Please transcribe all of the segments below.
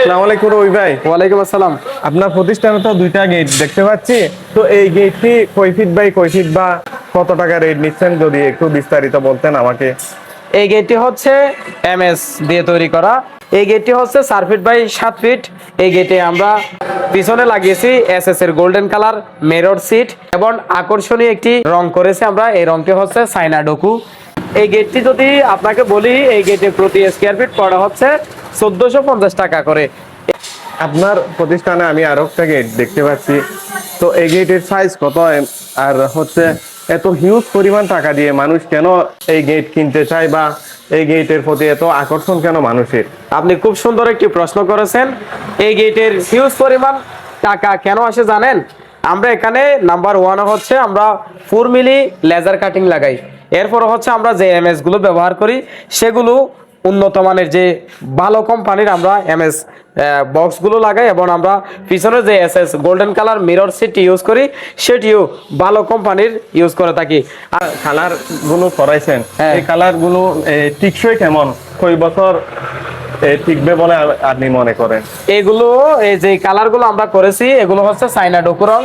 আসসালামু আলাইকুম রবি ভাই। ওয়ালাইকুম আসসালাম। আপনার প্রতিষ্ঠানে তো দুইটা গেট দেখতে পাচ্ছি, তো এই গেটটি কয় ফিট বাই কয় ফিট বা কত টাকা রেট নিচ্ছেন যদি একটু বিস্তারিত বলতেন আমাকে। এই গেটটি হচ্ছে এমএস দিয়ে তৈরি করা। এই গেটটি হচ্ছে 4 ফিট বাই 7 ফিট। এই গেটে আমরা পিছনে লাগিয়েছি এসএস এর গোল্ডেন কালার মিরর সিট এবং আকর্ষণীয় একটি রং করেছি আমরা। এই রংটি হচ্ছে সাইনা ডোকু। এই গেটটি যদি আপনাকে বলি, এই গেটে প্রতি স্কয়ার ফিট পড়া হচ্ছে 1450 টাকা করে। আপনার প্রতিষ্ঠানে আমি আরো একটা গেট দেখতে পাচ্ছি, তো এই গেটের সাইজ কত আর হচ্ছে এত হিউজ পরিমাণ টাকা দিয়ে মানুষ কেন এই গেট কিনতে চায় বা এই গেটের প্রতি এত আকর্ষণ কেন মানুষের? আপনি খুব সুন্দর একটি প্রশ্ন করেছেন। এই গেটের হিউজ পরিমাণ টাকা কেন আসে জানেন? আমরা এখানে নাম্বার 1 হচ্ছে আমরা 4 মিলি লেজার কাটিং লাগাই। এরপর হচ্ছে আমরা যে এমএস গুলো ব্যবহার করি সেগুলো উন্নত মানের, যে ভালো কোম্পানির আমরা এমএস বক্সগুলো লাগাই এবং আমরা পিছনে যে SS golden colour mirror sheet use করি সেটিও ভালো কোম্পানির ইউজ করে থাকি। আর কালার গুলো করাইছেন, হ্যাঁ। এই কালার গুলো টিকসই কেমন, কয় বছর টিকবে বলে আপনি মনে করেন? এগুলো এই যে কালার গুলো আমরা করেছি এগুলো হচ্ছে চায়না ডোকু রং।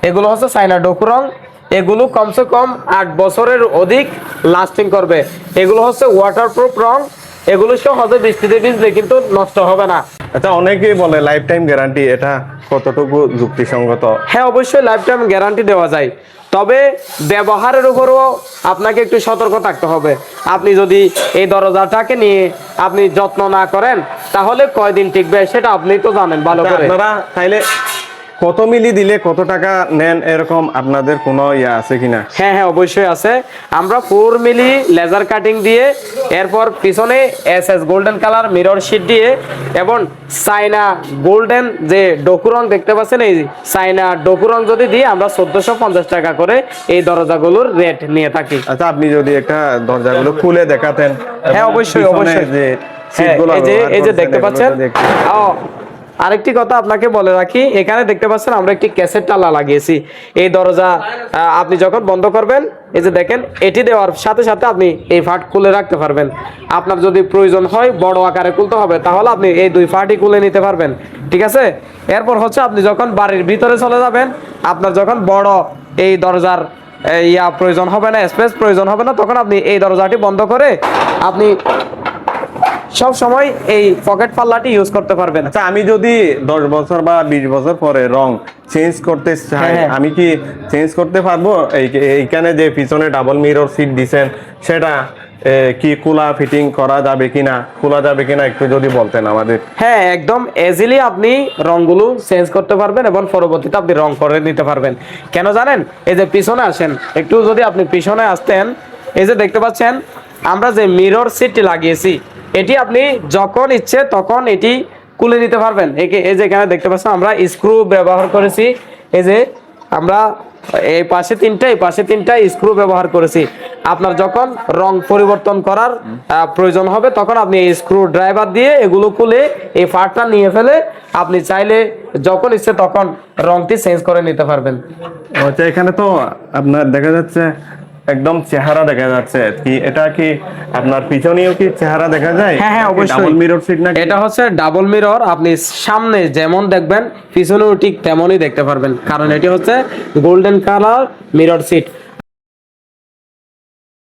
এগুলো হচ্ছে চায়না ডোকু রং। এগুলো কমসে কম 8 বছরের অধিক লাস্টিং করবে। এগুলো হচ্ছে ওয়াটারপ্রুফ রং। এগুলো সহজে বৃষ্টিতে ভিজলে কিন্তু নষ্ট হবে না। আচ্ছা, অনেকেই বলে লাইফ টাইম গ্যারান্টি, এটা কতটুকু যুক্তিসঙ্গত? হ্যাঁ, অবশ্যই লাইফ টাইম গ্যারান্টি দেওয়া যায়, তবে ব্যবহারের উপরও আপনাকে একটু সতর্ক থাকতে হবে। আপনি যদি এই দরজাটাকে নিয়ে আপনি যত্ন না করেন তাহলে কয়দিন টিকবে সেটা আপনি তো জানেন ভালো করে। আপনারা তাইলে কত মিলি দিলে কত টাকা নেন, এরকম আপনাদের কোনো ইয়া আছে কিনা? হ্যাঁ হ্যাঁ, অবশ্যই আছে। আমরা 4 মিলি লেজার কাটিং দিয়ে, এরপর পিছনে SS golden colour mirror sheet দিয়ে এবং চায়না গোল্ডেন যে ডোকু রং দেখতে পাচ্ছেন, এই চায়না ডোকু রং যদি দিয়ে আমরা 1450 টাকা করে এই দরজাগুলোর রেট নিয়ে থাকি। আচ্ছা, আপনি যদি একটা দরজাগুলো খুলে দেখাতেন। হ্যাঁ, অবশ্যই অবশ্যই। যে হ্যাঁ, সিটগুলো এই যে দেখতে পাচ্ছেন। আরেকটি কথা আপনাকে বলে রাখি, এখানে দেখতে পাচ্ছেন আমরা একটি ক্যাসেট তালা লাগিয়েছি। এই দরজা আপনি যখন বন্ধ করবেন, এই যে দেখেন, এটি দেওয়ার সাথে সাথে আপনি এই ফাট খুলে রাখতে পারবেন। আপনার যদি প্রয়োজন হয় বড় আকারে খুলতে হবে তাহলে আপনি এই 2 ফাটই খুলে নিতে পারবেন, ঠিক আছে? এরপর হচ্ছে আপনি যখন বাড়ির ভিতরে চলে যাবেন, আপনার যখন বড় এই দরজার প্রয়োজন হবে না, স্পেস প্রয়োজন হবে না, তখন আপনি এই দরজাটি বন্ধ করে আপনি সব সময় এই পকেট পাল্লাটি ইউজ করতে পারবেন। আচ্ছা, আমি যদি 10 বছর বা 20 বছর পরে রং চেঞ্জ করতে চাই, হ্যাঁ। আমি কি চেঞ্জ করতে পারবো? এইখানে যে পিছনে ডাবল মিরর সিট দিছেন সেটা কি খোলা ফিটিং করা যাবে কিনা, খোলা যাবে কিনা একটু যদি বলতেন আমাদের। হ্যাঁ, একদম ইজিলি আপনি রংগুলো চেঞ্জ করতে পারবেন এবং পরবর্তীতে আপনি রং করে নিতে পারবেন। কেন জানেন? এই যে পিছনে আসেন, একটু যদি আপনি পিছনে আসতেন, এই যে দেখতে পাচ্ছেন আমরা যে মিরর সিটটি লাগিয়েছি, এটি আপনি যখন ইচ্ছে তখন এটি খুলে নিতে পারবেন। এই যে এখানে দেখতে পাচ্ছেন আমরা স্ক্রু ব্যবহার করেছি। এই যে আমরা এই পাশে 3টা, এই পাশে 3টা স্ক্রু ব্যবহার করেছি। আপনার যখন রং পরিবর্তন করার প্রয়োজন হবে তখন আপনি এই স্ক্রু ড্রাইভার দিয়ে এগুলো খুলে এই পার্টটা নিয়ে ফেলে আপনি চাইলে যখন ইচ্ছে তখন রংটি চেঞ্জ করে নিতে পারবেন। আচ্ছা, এখানে তো আপনার দেখা যাচ্ছে একদম চেহারা দেখা যাচ্ছে, কি এটা কি আপনার পিছনেও কি চেহারা দেখা যায়? হ্যাঁ হ্যাঁ, অবশ্যই। ডাবল মিরর সিট না? এটা হচ্ছে ডাবল মিরর। আপনি সামনে যেমন দেখবেন পিছনেও ঠিক তেমনই দেখতে পারবেন, কারণ এটি হচ্ছে গোল্ডেন কালার মিরর সিট।